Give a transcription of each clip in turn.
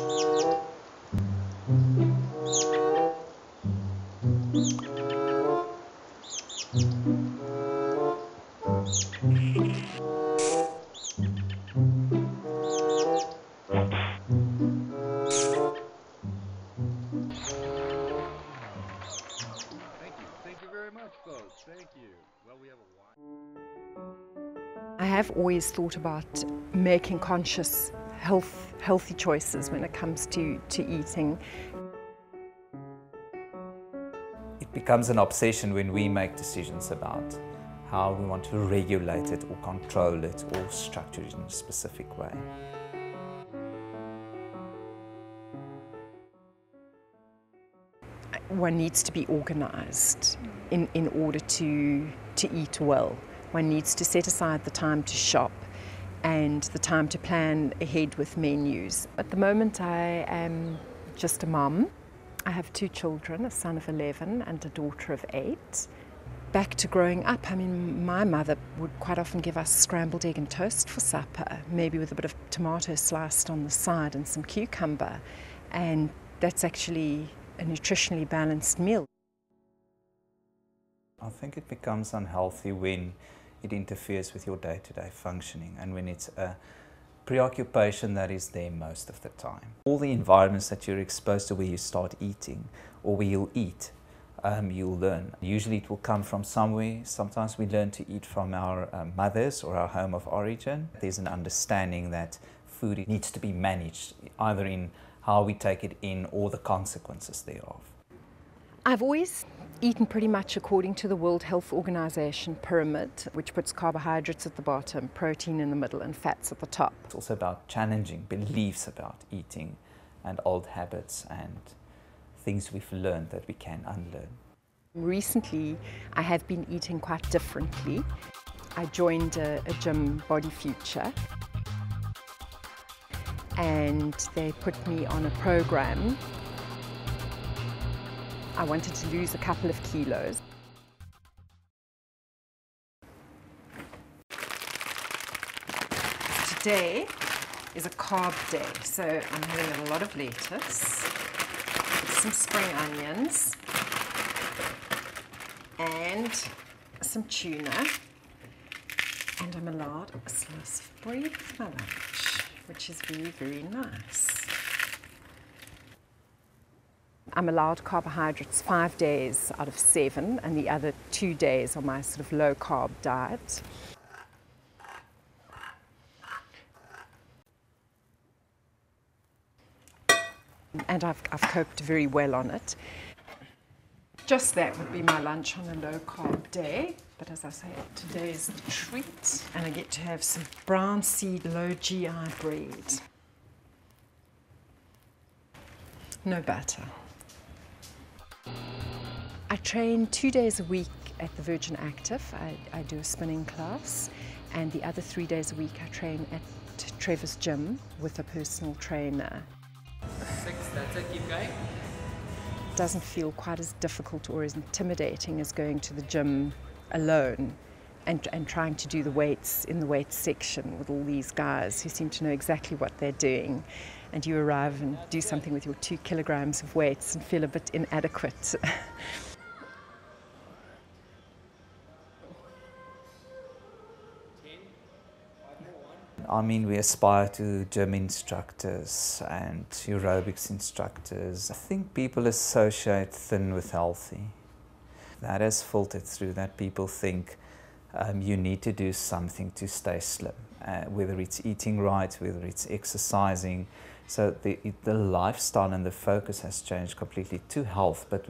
Thank you very much, folks. Thank you. Well, we have I have always thought about making conscious, healthy choices when it comes to eating. It becomes an obsession when we make decisions about how we want to regulate it or control it or structure it in a specific way. One needs to be organised in order to eat well. One needs to set aside the time to shop and the time to plan ahead with menus. At the moment I am just a mum. I have 2 children, a son of 11 and a daughter of 8. Back to growing up, I mean, my mother would quite often give us scrambled egg and toast for supper, maybe with a bit of tomato sliced on the side and some cucumber, and that's actually a nutritionally balanced meal. I think it becomes unhealthy when it interferes with your day-to-day functioning and when it's a preoccupation that is there most of the time. All the environments that you're exposed to where you start eating or where you'll eat, you'll learn. Usually it will come from somewhere. Sometimes we learn to eat from our mothers or our home of origin. There's an understanding that food needs to be managed, either in how we take it in or the consequences thereof. I've always eaten pretty much according to the World Health Organization pyramid, which puts carbohydrates at the bottom, protein in the middle and fats at the top. It's also about challenging beliefs about eating and old habits and things we've learned that we can unlearn. Recently, I have been eating quite differently. I joined a gym, Body Future, and they put me on a program. I wanted to lose a couple of kilos. Today is a carb day, so I'm having a lot of lettuce, some spring onions, and some tuna, and I'm allowed a slice of bread for my lunch, which is very, very nice. I'm allowed carbohydrates 5 days out of 7, and the other 2 days are my sort of low carb diet. And I've coped very well on it. Just that would be my lunch on a low carb day, but as I say, today is the treat, and I get to have some brown seed low GI bread. No butter. I train 2 days a week at the Virgin Active. I do a spinning class, and the other 3 days a week I train at Trevor's gym with a personal trainer. 6, that's it, keep going. It doesn't feel quite as difficult or as intimidating as going to the gym alone and trying to do the weights in the weights section with all these guys who seem to know exactly what they're doing. And you arrive and do something with your 2 kilograms of weights and feel a bit inadequate. I mean, we aspire to gym instructors and aerobics instructors. I think people associate thin with healthy. That has filtered through that people think you need to do something to stay slim, whether it's eating right, whether it's exercising. So the lifestyle and the focus has changed completely to health, but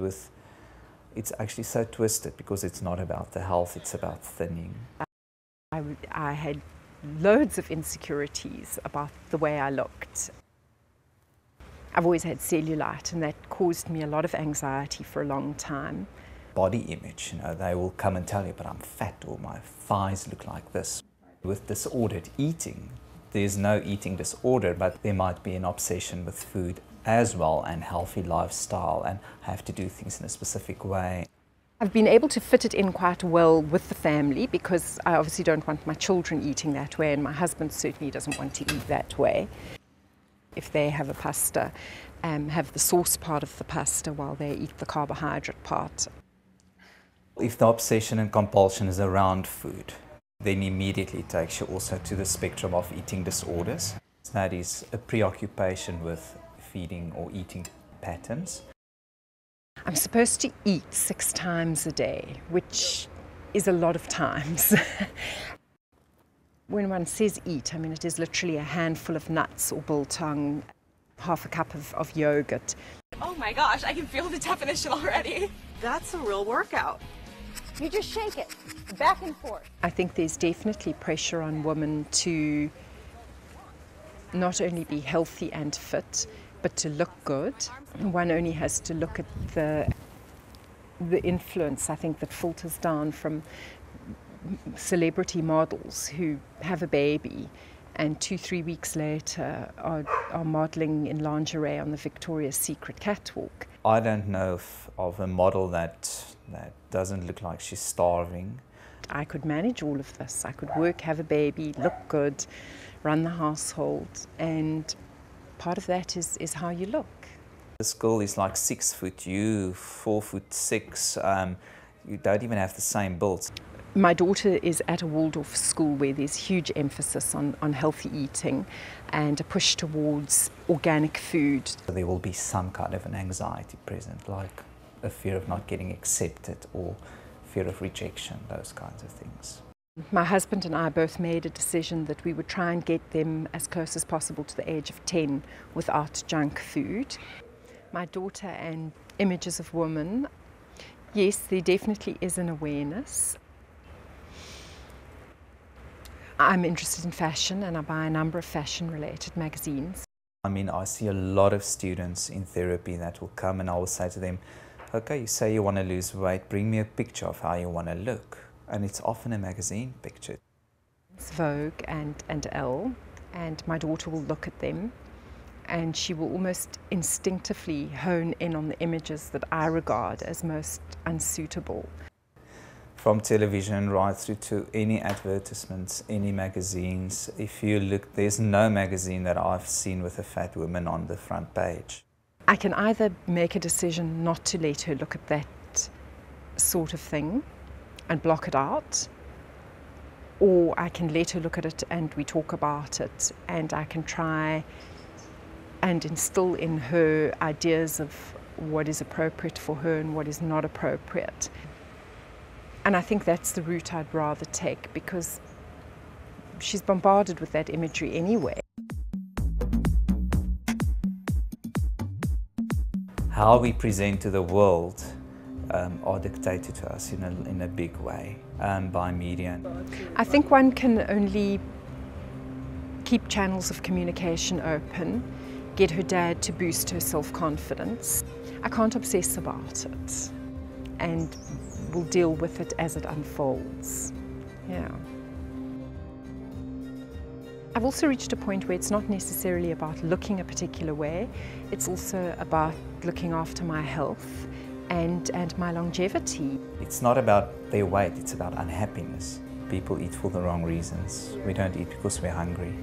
it's actually so twisted because it's not about the health, it's about thinning. I had loads of insecurities about the way I looked. I've always had cellulite, and that caused me a lot of anxiety for a long time. Body image, they will come and tell you, but I'm fat or my thighs look like this. With disordered eating, there's no eating disorder, but there might be an obsession with food as well and healthy lifestyle and have to do things in a specific way. I've been able to fit it in quite well with the family because I obviously don't want my children eating that way, and my husband certainly doesn't want to eat that way. If they have a pasta, have the sauce part of the pasta while they eat the carbohydrate part. If the obsession and compulsion is around food, then immediately takes you also to the spectrum of eating disorders. That is a preoccupation with feeding or eating patterns. I'm supposed to eat 6 times a day, which is a lot of times. When one says eat, I mean it is literally a handful of nuts or biltong, half a cup of yogurt. Oh my gosh, I can feel the definition already. That's a real workout. You just shake it back and forth. I think there's definitely pressure on women to not only be healthy and fit, but to look good. One only has to look at the influence, I think, that filters down from celebrity models who have a baby and 2-3 weeks later are modelling in lingerie on the Victoria's Secret catwalk. I don't know of a model that doesn't look like she's starving. I could manage all of this. I could work, have a baby, look good, run the household, and part of that is how you look. This girl is like 6 foot, you 4'6". You don't even have the same build. My daughter is at a Waldorf school where there's huge emphasis on healthy eating and a push towards organic food. There will be some kind of an anxiety present, like a fear of not getting accepted or fear of rejection, those kinds of things. My husband and I both made a decision that we would try and get them as close as possible to the age of 10 without junk food. My daughter and images of women, yes, there definitely is an awareness. I'm interested in fashion and I buy a number of fashion-related magazines. I mean, I see a lot of students in therapy that will come and I will say to them, okay, you say you want to lose weight, bring me a picture of how you want to look. And it's often a magazine picture. It's Vogue and Elle, and my daughter will look at them and she will almost instinctively hone in on the images that I regard as most unsuitable. From television right through to any advertisements, any magazines. If you look, there's no magazine that I've seen with a fat woman on the front page. I can either make a decision not to let her look at that sort of thing and block it out, or I can let her look at it and we talk about it, and I can try and instill in her ideas of what is appropriate for her and what is not appropriate. And I think that's the route I'd rather take because she's bombarded with that imagery anyway. How we present to the world are dictated to us in a big way by media. I think one can only keep channels of communication open, get her dad to boost her self-confidence. I can't obsess about it, and we'll deal with it as it unfolds. Yeah. I've also reached a point where it's not necessarily about looking a particular way, it's also about looking after my health and my longevity. It's not about their weight, it's about unhappiness. People eat for the wrong reasons. We don't eat because we're hungry.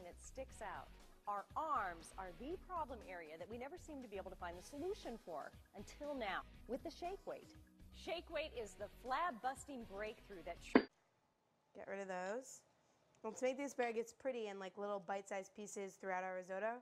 That sticks out. Our arms are the problem area that we never seem to be able to find the solution for until now with the shake weight. Shake weight is the flab-busting breakthrough that... Get rid of those. Let's make the asparagus pretty in like little bite-sized pieces throughout our risotto.